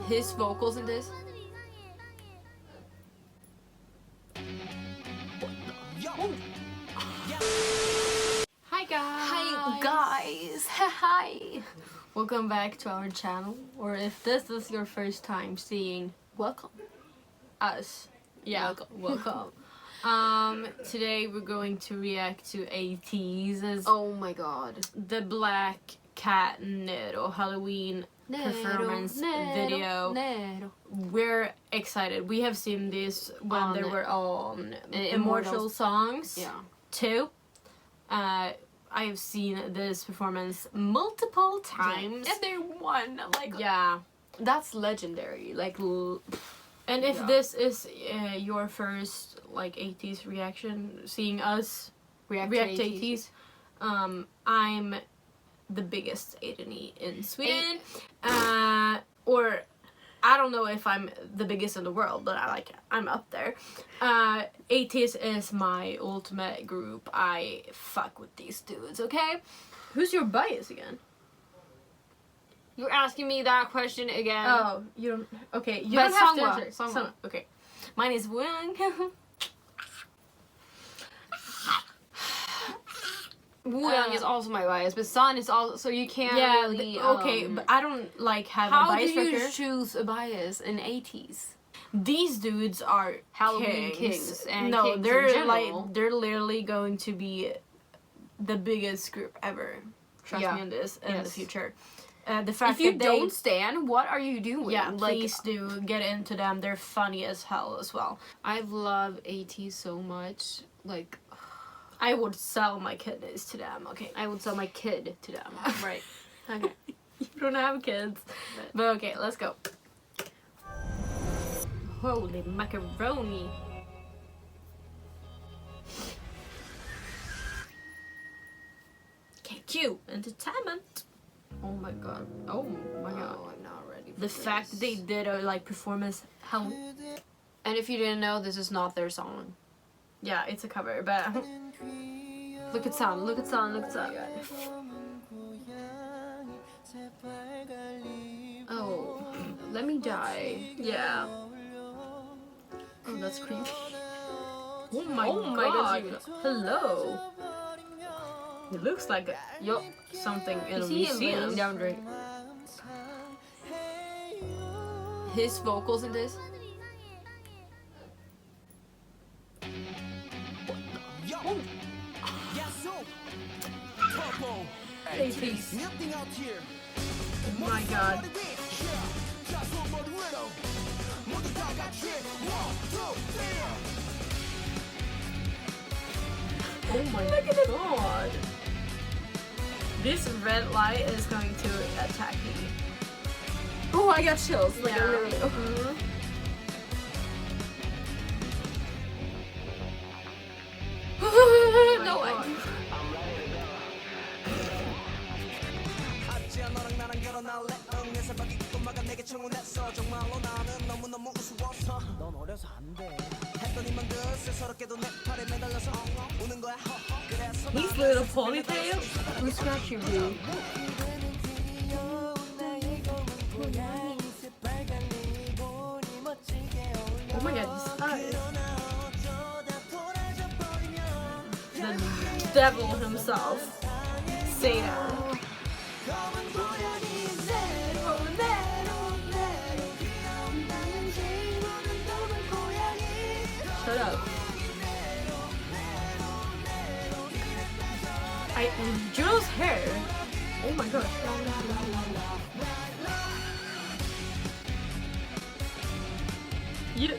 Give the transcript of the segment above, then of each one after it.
his vocals in this. Hi guys! Hi guys! Hi! Welcome back to our channel, or if this is your first time seeing Welcome. us, yeah, welcome. Today we're going to react to Ateez's Oh my god. the Black Cat NERO Halloween performance video. NERO. We're excited. We have seen this when they were on Immortal Songs Yeah. too. I have seen this performance multiple times. And they won. Like, Yeah. that's legendary. Like, And if Yeah. this is your first like Ateez reaction, seeing us react to Ateez, I'm the biggest Ateez in Sweden, or I don't know if I'm the biggest in the world, but I'm up there. Ateez is my ultimate group. I fuck with these dudes. Okay, who's your bias again? you're asking me that question again. Oh, you don't. Okay, you But don't have Songwa, to answer. Songwa. Okay, mine is Wang. Wooyoung is also my bias, but Sun is also, so you can't really. Okay, but I don't have a how do bias you record. choose a bias in 80s? These dudes are Halloween kings. kings and no, kings in they're general. they're literally going to be the biggest group ever. Trust Yeah. me on this in the Yes. future. The fact If you that they, don't stand, what are you doing? yeah, Like, please do get into them. They're funny as hell as well. I love AT so much. Like, I would sell my kidneys to them. Okay, I would sell my kid to them. Right. Okay. you don't have kids, but okay, let's go. Holy macaroni. Okay, cue entertainment. Oh my god. Oh my god. Oh, I'm not ready for The fact that they did a performance, how, And if you didn't know, this is not their song. yeah, it's a cover, but Look at Sun, look at Sun, look at Sun. Oh, let me die. yeah. Oh, that's creepy. Oh my Oh my god. God. Hello. It looks like Yup. something in You a see him museum. laying down right. His vocals in this. Ateez. Oh my god. Oh my god. This red light is going to attack me. Oh, I got chills. Like, Yeah. I literally. Mhm. No way. His little ponytail. Who scratched you, boo? Oh my god, his eyes. The devil himself. Satan. Shut up. Juno's hair. Oh my god. You.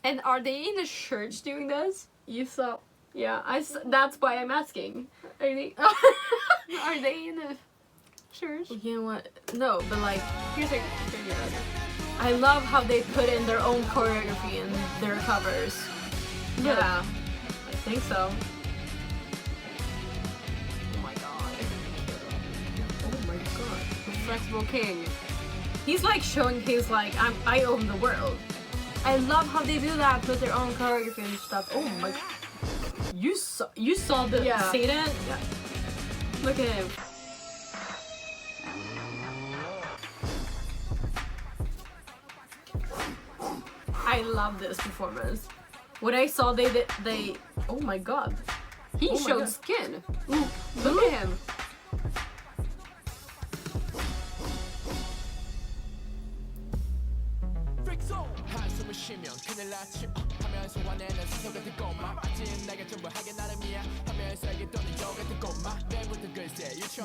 And are they in the church doing this? You saw. Yeah, that's why I'm asking. Are they? Are they in the church? You know what? No, but like, Here's a. I love how they put in their own choreography in their covers. Yeah, I think so. Oh my god. Oh my god. The flexible king. He's like showing his I own the world. I love how they do that with their own choreography and stuff. Oh my. You saw the Yeah. Satan? Yeah. Look at him. I love this performance. When I saw they oh my god. He showed skin. Ooh, look at him.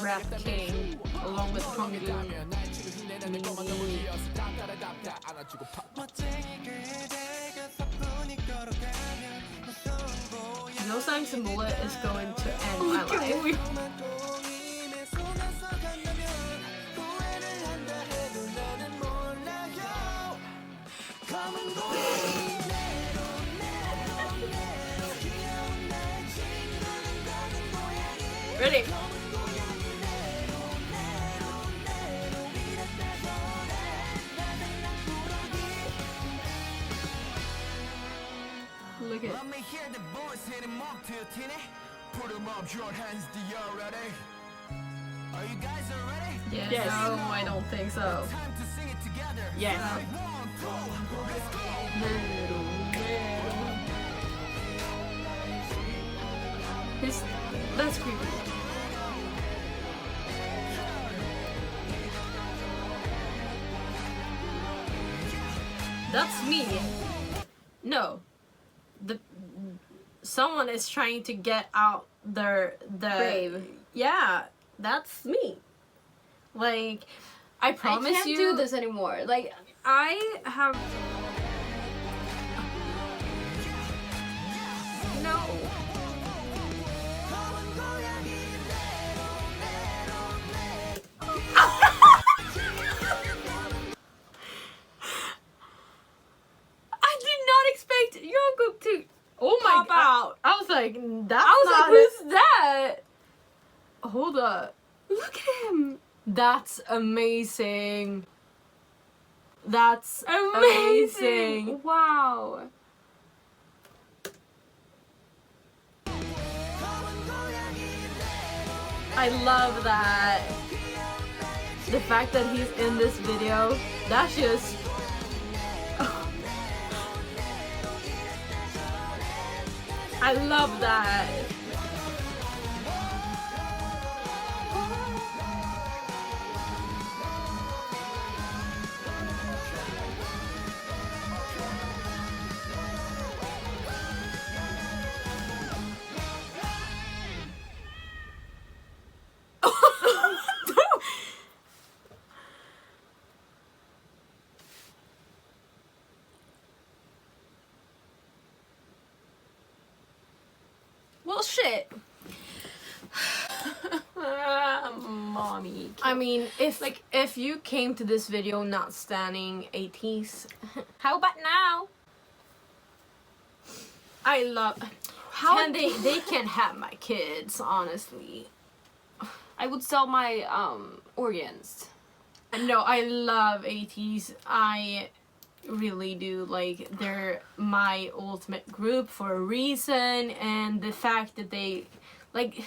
Rap King along with Kongu. No Sang Simula is going to end my life. Ready? Look at it. Are you guys ready? Yes. No, I don't think so. Time to sing it together. Yes. That's creepy. That's me. No. Someone is trying to get out the grave. Yeah, that's me. Like, I promise I can't you do this anymore. Like, I have no. I did not expect Jungkook to pop out. I was like, that's I was not like, who's that? Hold up. Look at him. That's amazing. That's amazing. Wow. I love that. The fact that he's in this video, that's just... I love that. Well, shit. Mommy. I mean, if you came to this video not standing Ateez, how about now? I love how they can have my kids, honestly. I would sell my organs. No, I love Ateez. I really do. Like, they're my ultimate group for a reason, and the fact that they like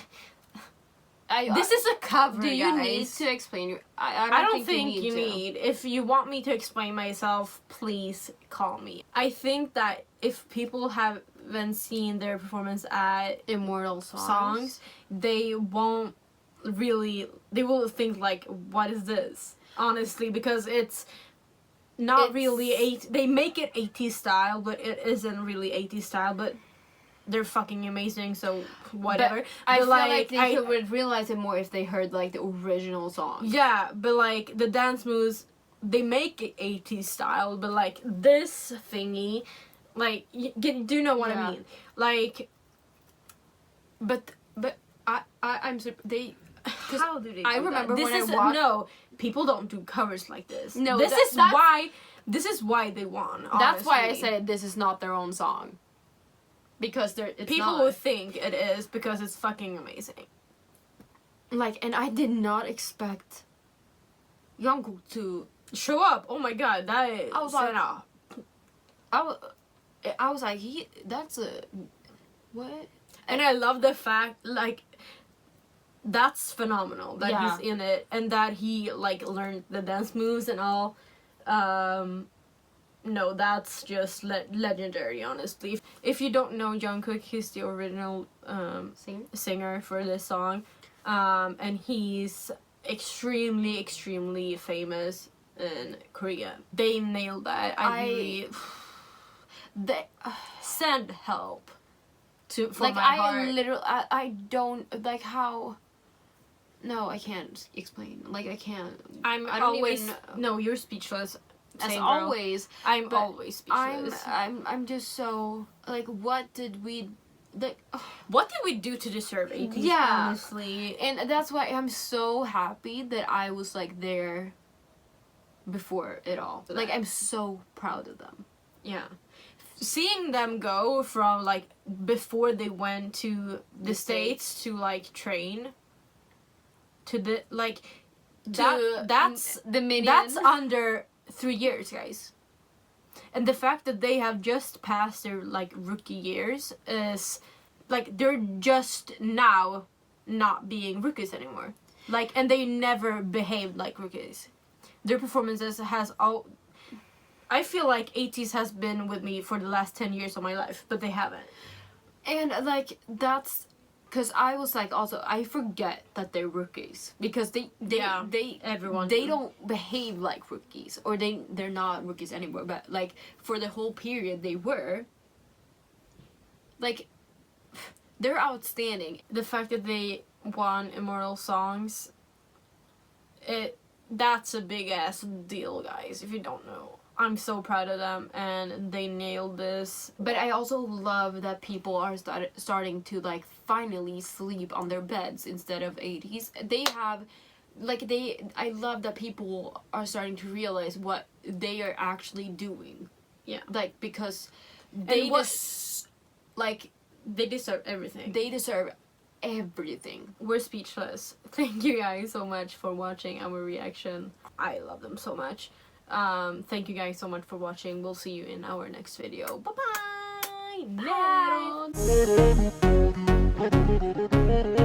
this is a cover. Do you guys. need to explain? I don't think you need. If you want me to explain myself, please call me. I think that if people haven't seen their performance at Immortal songs, they won't really. They will think like, "What is this?" Honestly, because it's not really they make it Ateez style, but it isn't really Ateez style. But they're fucking amazing, so whatever. But I feel like they would would realize it more if they heard like the original song. Yeah, but like the dance moves, they make it Ateez style, but like this thingy, like do you know what I mean? Like, but I'm they. How do they? I remember when I watched. No, people don't do covers like this. No, this is why they won. Honestly. That's why I said this is not their own song. Because people will think it is because it's fucking amazing. Like, and I did not expect Jungkook to show up. Oh my god, that is. I was like, I was like, that's a what? And I love the fact, like, that's phenomenal that he's in it and that he like learned the dance moves and all. no, that's just legendary, honestly. If you don't know Jungkook, he's the original singer for this song, and he's extremely famous in Korea. They nailed that. They send help to for like my I heart. literally I don't like how. No, I can't explain. Like I can't. I don't always even, no. You're speechless. as Same girl. always. I'm but always speechless. I'm just so like, what did we like? What did we do to deserve Ateez? Yeah. Honestly, And that's why I'm so happy that I was like there before it all. Like I'm so proud of them. yeah. Seeing them go from like before they went to the States to like train to the like that's the minion. that's under 3 years, guys. And the fact that they have just passed their like rookie years is like they're just now not being rookies anymore. Like, and they never behaved like rookies. Their performances has all. I feel like Ateez has been with me for the last 10 years of my life, but they haven't. And like that's because I was like, also I forget that they're rookies because everyone they don't behave like rookies, or they're not rookies anymore, but like for the whole period they were. Like they're outstanding. The fact that they won Immortal Songs, that's a big ass deal, guys, if you don't know. I'm so proud of them, and they nailed this. But I also love that people are starting to like finally sleep on their beds instead of 80s. They have like I love that people are starting to realize what they are actually doing. Yeah. Like because They deserve everything. They deserve everything. We're speechless. Thank you guys so much for watching our reaction. I love them so much. Thank you guys so much for watching. We'll see you in our next video. Bye bye. Bye.